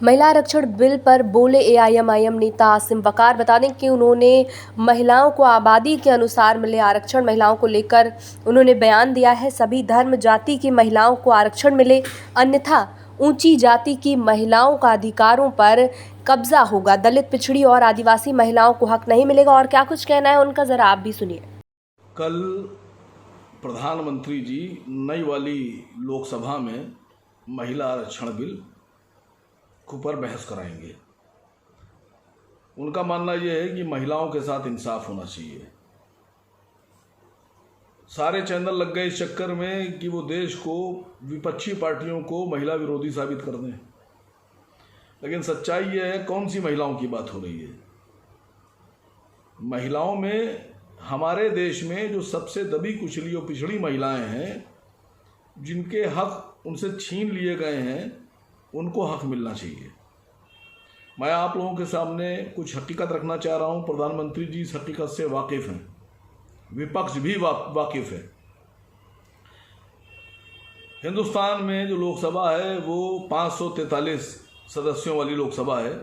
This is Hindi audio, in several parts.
महिला आरक्षण बिल पर बोले एआईएमआईएम नेता आसिम वकार। बता दें कि उन्होंने महिलाओं को आबादी के अनुसार मिले आरक्षण महिलाओं को लेकर उन्होंने बयान दिया है। सभी धर्म जाति की महिलाओं को आरक्षण मिले, अन्यथा ऊंची जाति की महिलाओं का अधिकारों पर कब्जा होगा। दलित, पिछड़ी और आदिवासी महिलाओं को हक नहीं मिलेगा। और क्या कुछ कहना है उनका, जरा आप भी सुनिए। कल प्रधानमंत्री जी नई वाली लोकसभा में महिला आरक्षण बिल पर बहस कराएंगे। उनका मानना यह है कि महिलाओं के साथ इंसाफ होना चाहिए। सारे चैनल लग गए इस चक्कर में कि वो देश को, विपक्षी पार्टियों को महिला विरोधी साबित कर दें। लेकिन सच्चाई यह है, कौन सी महिलाओं की बात हो रही है? महिलाओं में, हमारे देश में जो सबसे दबी कुचली और पिछड़ी महिलाएं हैं, जिनके हक उनसे छीन लिए गए हैं, उनको हक मिलना चाहिए। मैं आप लोगों के सामने कुछ हकीकत रखना चाह रहा हूं। प्रधानमंत्री जी इस हकीकत से वाकिफ़ हैं, विपक्ष भी वाकिफ़ है। हिंदुस्तान में जो लोकसभा है वो 543 सदस्यों वाली लोकसभा है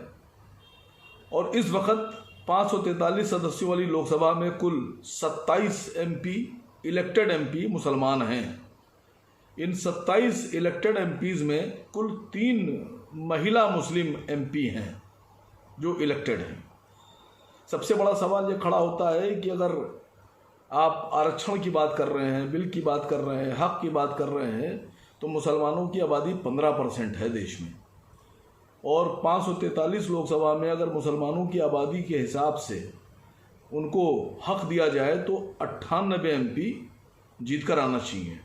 और इस वक्त 543 सदस्यों वाली लोकसभा में कुल 27 एमपी, इलेक्टेड एमपी मुसलमान हैं। इन 27 इलेक्टेड एमपीज़ में कुल 3 महिला मुस्लिम एमपी हैं जो इलेक्टेड हैं। सबसे बड़ा सवाल ये खड़ा होता है कि अगर आप आरक्षण की बात कर रहे हैं, बिल की बात कर रहे हैं, हक की बात कर रहे हैं, तो मुसलमानों की आबादी 15% है देश में और 543 लोकसभा में अगर मुसलमानों की आबादी के हिसाब से उनको हक दिया जाए तो 98 एमपी जीत कर आना चाहिए,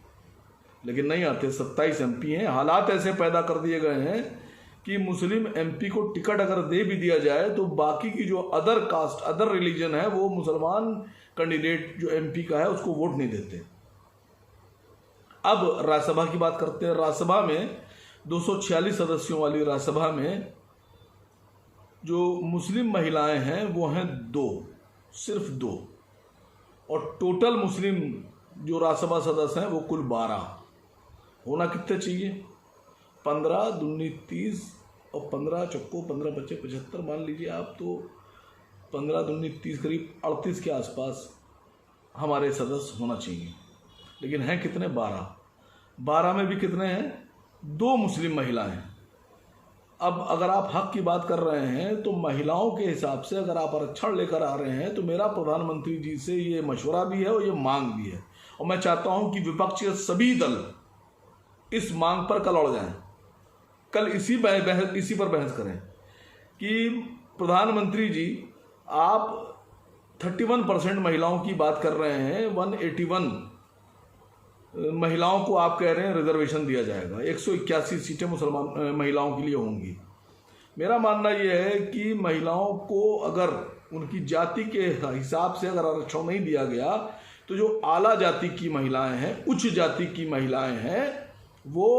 लेकिन नहीं आते। 27 एमपी हैं। हालात ऐसे पैदा कर दिए गए हैं कि मुस्लिम एमपी को टिकट अगर दे भी दिया जाए तो बाकी की जो अदर कास्ट, अदर रिलीजन है, वो मुसलमान कैंडिडेट जो एमपी का है उसको वोट नहीं देते। अब राज्यसभा की बात करते हैं। राज्यसभा में 246 सदस्यों वाली राज्यसभा में जो मुस्लिम महिलाएं हैं वो हैं 2, सिर्फ 2, और टोटल मुस्लिम जो राज्यसभा सदस्य हैं वो कुल 12। होना कितने चाहिए? 15 दूनी 30 और 15 चक्को 15 बच्चे 75 मान लीजिए आप, तो 15 दूनी 30 करीब 38 के आसपास हमारे सदस्य होना चाहिए। लेकिन हैं कितने? 12 में भी कितने हैं? 2 मुस्लिम महिलाएं। अब अगर आप हक की बात कर रहे हैं तो महिलाओं के हिसाब से अगर आप आरक्षण लेकर आ रहे हैं तो मेरा प्रधानमंत्री जी से ये मशवरा भी है और ये मांग भी है, और मैं चाहता हूं कि विपक्ष के सभी दल इस मांग पर कल अड़ जाएं। कल इसी पर बहस करें कि प्रधानमंत्री जी, आप 31% महिलाओं की बात कर रहे हैं, 181 महिलाओं को आप कह रहे हैं रिजर्वेशन दिया जाएगा, 181 सीटें मुसलमान महिलाओं के लिए होंगी। मेरा मानना यह है कि महिलाओं को अगर उनकी जाति के हिसाब से अगर आरक्षण नहीं दिया गया तो जो आला जाति की महिलाएं हैं, उच्च जाति की महिलाएं हैं, वो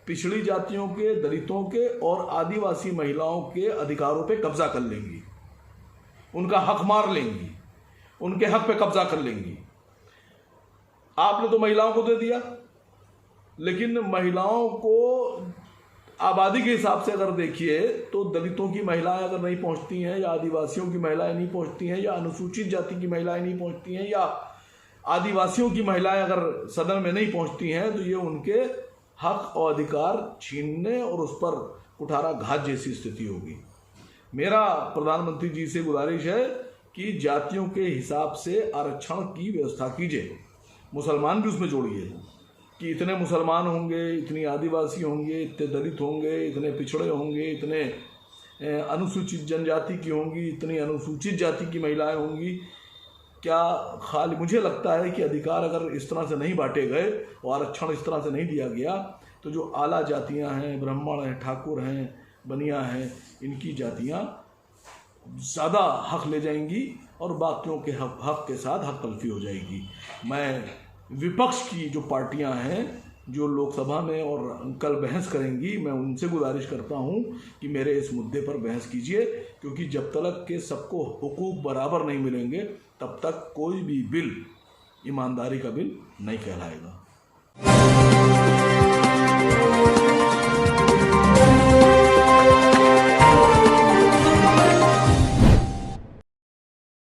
पिछड़ी जातियों के, दलितों के और आदिवासी महिलाओं के अधिकारों पे कब्जा कर लेंगी, उनका हक मार लेंगी, उनके हक पे कब्जा कर लेंगी। आपने तो महिलाओं को दे दिया, लेकिन महिलाओं को आबादी के हिसाब से अगर देखिए तो दलितों की महिलाएं अगर नहीं पहुंचती हैं, या आदिवासियों की महिलाएं नहीं पहुंचती हैं, या अनुसूचित जाति की महिलाएं नहीं पहुंचती हैं, या आदिवासियों की महिलाएं अगर सदन में नहीं पहुंचती हैं, तो ये उनके हक और अधिकार छीनने और उस पर कुठाराघात जैसी स्थिति होगी। मेरा प्रधानमंत्री जी से गुजारिश है कि जातियों के हिसाब से आरक्षण की व्यवस्था कीजिए, मुसलमान भी उसमें जोड़िए कि इतने मुसलमान होंगे, इतनी आदिवासी होंगे, इतने दलित होंगे, इतने पिछड़े होंगे, इतने अनुसूचित जनजाति की होंगी, इतनी अनुसूचित जाति की महिलाएं होंगी। क्या खाली मुझे लगता है कि अधिकार अगर इस तरह से नहीं बांटे गए और आरक्षण इस तरह से नहीं दिया गया तो जो आला जातियां हैं, ब्राह्मण हैं, ठाकुर हैं, बनिया हैं, इनकी जातियां ज़्यादा हक ले जाएंगी और बाकियों के हक के साथ हक तलफी हो जाएगी। मैं विपक्ष की जो पार्टियां हैं जो लोकसभा में और कल बहस करेंगी, मैं उनसे गुजारिश करता हूं कि मेरे इस मुद्दे पर बहस कीजिए, क्योंकि जब तक के सबको हुकूक बराबर नहीं मिलेंगे तब तक कोई भी बिल ईमानदारी का बिल नहीं कहलाएगा।